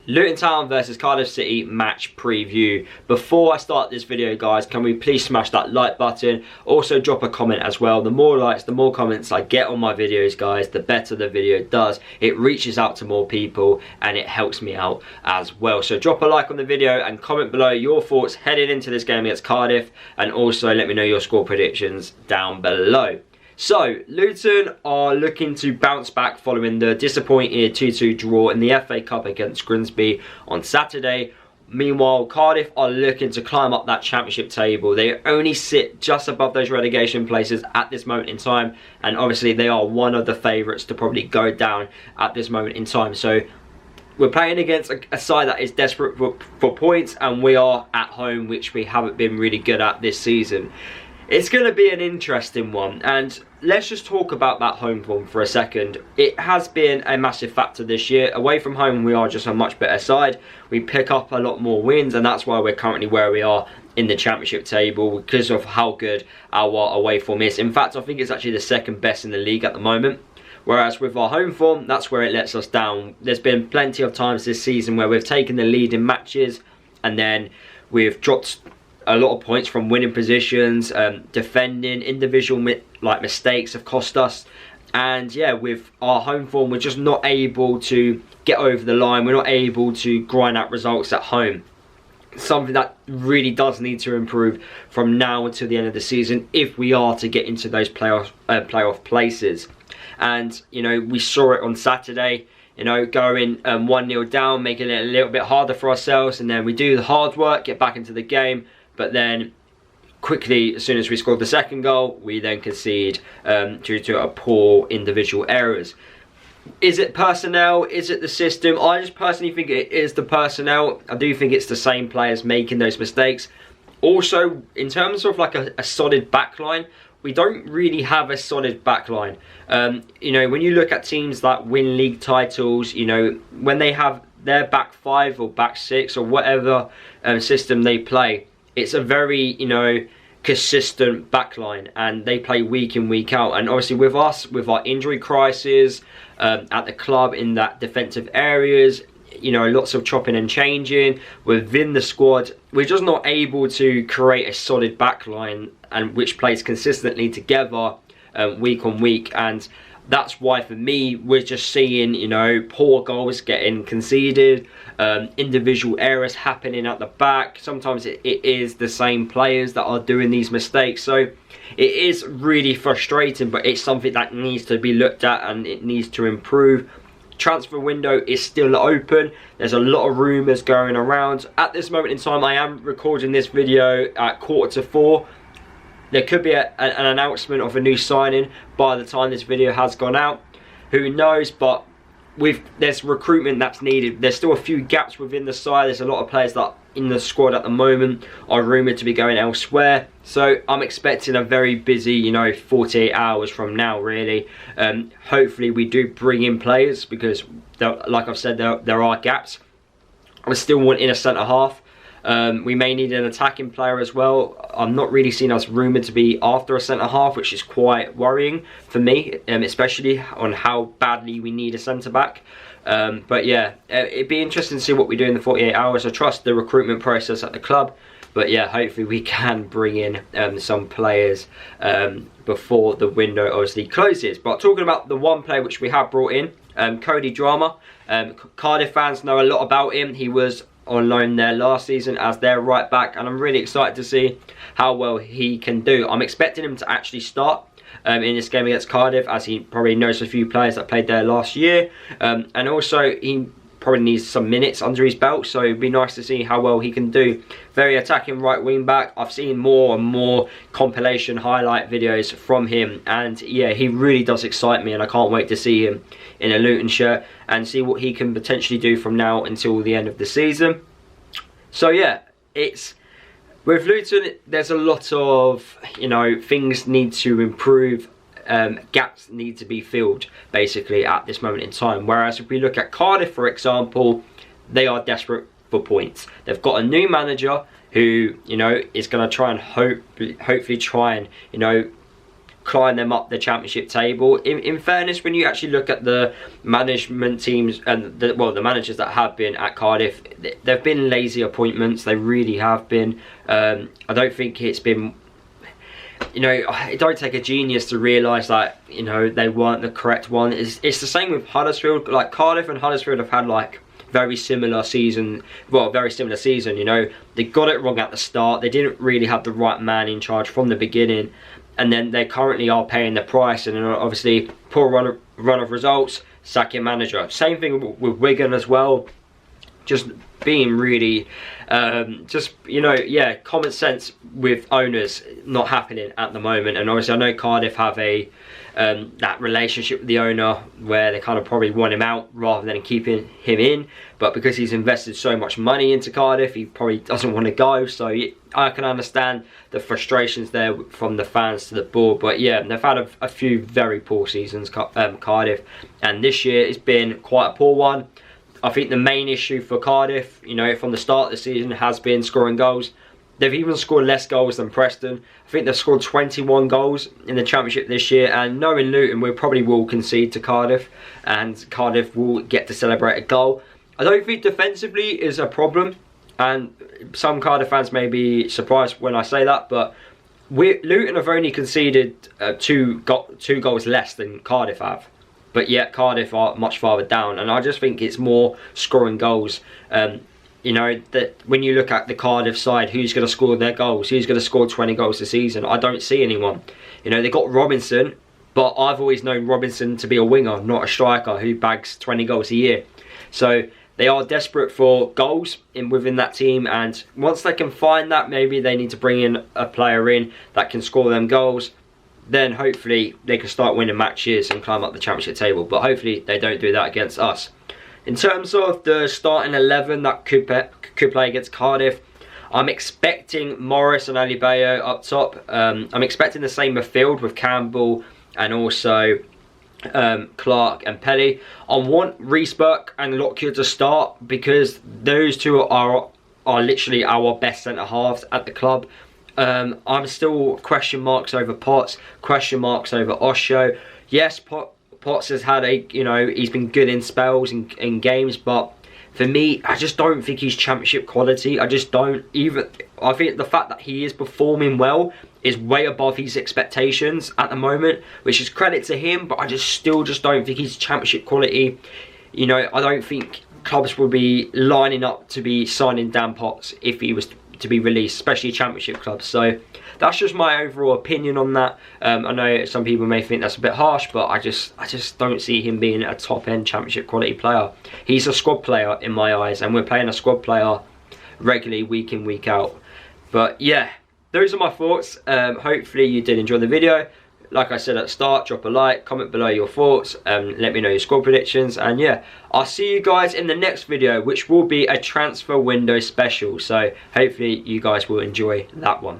Luton Town versus Cardiff City match preview. Before I start this video, guys, can we please smash that like button? Also drop a comment as well. The more likes, the more comments I get on my videos, guys, the better the video does. It reaches out to more people and it helps me out as well. So drop a like on the video and comment below your thoughts heading into this game against Cardiff, and also let me know your score predictions down below. So, Luton are looking to bounce back following the disappointing 2-2 draw in the FA Cup against Greenscreens on Saturday. Meanwhile, Cardiff are looking to climb up that championship table. They only sit just above those relegation places at this moment in time, and obviously they are one of the favourites to probably go down at this moment in time. So, we're playing against a side that is desperate for points, and we are at home, which we haven't been really good at this season. It's going to be an interesting one, and let's just talk about that home form for a second. It has been a massive factor this year. Away from home, we are just a much better side. We pick up a lot more wins, and that's why we're currently where we are in the championship table, because of how good our away form is. In fact, I think it's actually the second best in the league at the moment. Whereas with our home form, that's where it lets us down. There's been plenty of times this season where we've taken the lead in matches, and then we've dropped a lot of points from winning positions. Defending, individual mistakes have cost us, and yeah, with our home form, we're just not able to get over the line. We're not able to grind out results at home. Something that really does need to improve from now until the end of the season if we are to get into those playoff places. And you know, we saw it on Saturday. You know, going 1-0 down, making it a little bit harder for ourselves, and then we do the hard work, get back into the game. But then, quickly, as soon as we scored the second goal, we then concede due to a poor individual errors. Is it personnel? Is it the system? I just personally think it is the personnel. I do think it's the same players making those mistakes. Also, in terms of like a solid backline, we don't really have a solid backline. You know, when you look at teams that win league titles, you know, when they have their back five or back six or whatever system they play, it's a very, you know, consistent backline, and they play week in, week out. And obviously with us, with our injury crisis at the club in that defensive areas, you know, lots of chopping and changing within the squad, we're just not able to create a solid backline and which plays consistently together week on week. And that's why, for me, we're just seeing, you know, poor goals getting conceded, individual errors happening at the back. Sometimes it is the same players that are doing these mistakes. So it is really frustrating, but it's something that needs to be looked at and it needs to improve. Transfer window is still open. There's a lot of rumours going around. At this moment in time, I am recording this video at 4:45. There could be an announcement of a new signing by the time this video has gone out. Who knows? But there's recruitment that's needed. There's still a few gaps within the side. There's a lot of players that in the squad at the moment are rumoured to be going elsewhere. So I'm expecting a very busy, you know, 48 hours from now, really. Hopefully we do bring in players, because like I've said, there are gaps. I'm still wanting a centre half. We may need an attacking player as well. I'm not really seeing us rumoured to be after a centre half, which is quite worrying for me, especially on how badly we need a centre back. But yeah, it'd be interesting to see what we do in the 48 hours. I trust the recruitment process at the club, but yeah, hopefully we can bring in some players before the window obviously closes. But talking about the one player which we have brought in, Cody Drama. Cardiff fans know a lot about him. He was on loan there last season as their right back, and I'm really excited to see how well he can do. I'm expecting him to actually start in this game against Cardiff, as he probably knows a few players that played there last year, and also he probably needs some minutes under his belt, so it'd be nice to see how well he can do. Very attacking right wing back. I've seen more and more compilation highlight videos from him, and yeah, he really does excite me, and I can't wait to see him in a Luton shirt and see what he can potentially do from now until the end of the season. So yeah, it's with Luton, there's a lot of, you know, things need to improve. Gaps need to be filled basically at this moment in time. Whereas if we look at Cardiff, for example, they are desperate for points. They've got a new manager who, you know, is going to try and hopefully try and, you know, climb them up the championship table. In fairness, when you actually look at the management teams and the managers that have been at Cardiff, they've been lazy appointments. They really have been. I don't think it's been, you know, it don't take a genius to realise that, you know, they weren't the correct one. It's the same with Huddersfield. Like, Cardiff and Huddersfield have had like very similar season, you know. They got it wrong at the start. They didn't really have the right man in charge from the beginning, and then they currently are paying the price. And obviously, poor run of results, sack your manager. Same thing with Wigan as well. Just being really, just, you know, yeah, common sense with owners not happening at the moment. And obviously, I know Cardiff have a that relationship with the owner where they kind of probably want him out rather than keeping him in, but because he's invested so much money into Cardiff, he probably doesn't want to go. So I can understand the frustrations there from the fans to the board. But yeah, they've had a few very poor seasons, Cardiff, and this year it's been quite a poor one. I think the main issue for Cardiff, you know, from the start of the season has been scoring goals. They've even scored less goals than Preston. I think they've scored 21 goals in the Championship this year. And knowing Luton, we probably will concede to Cardiff. And Cardiff will get to celebrate a goal. I don't think defensively is a problem. And some Cardiff fans may be surprised when I say that. But Luton have only conceded two goals less than Cardiff have. But yet Cardiff are much farther down. And I just think it's more scoring goals. You know, that when you look at the Cardiff side, who's going to score their goals? Who's going to score 20 goals this season? I don't see anyone. You know, they got Robinson, but I've always known Robinson to be a winger, not a striker who bags 20 goals a year. So they are desperate for goals within that team, and once they can find that, maybe they need to bring in a player in that can score them goals. Then hopefully they can start winning matches and climb up the Championship table. But hopefully they don't do that against us. In terms of the starting 11 that could play against Cardiff, I'm expecting Morris and Alibayo up top. I'm expecting the same midfield with Campbell and also Clark and Pelly. I want Reece Burke and Lockyer to start because those two are literally our best centre halves at the club. I'm still question marks over Potts, question marks over Osho. Yes, Potts has had he's been good in spells in games, but for me, I just don't think he's Championship quality. I just don't even. I think the fact that he is performing well is way above his expectations at the moment, which is credit to him, but I still don't think he's Championship quality. You know, I don't think clubs will be lining up to be signing Dan Potts if he was to be released, especially Championship clubs. So that's just my overall opinion on that. I know some people may think that's a bit harsh, but I just don't see him being a top-end Championship quality player. He's a squad player in my eyes, and we're playing a squad player regularly week in, week out. But yeah, those are my thoughts. Hopefully you did enjoy the video. Like I said at the start, drop a like, comment below your thoughts, let me know your squad predictions, and yeah, I'll see you guys in the next video, which will be a transfer window special. So hopefully you guys will enjoy that one.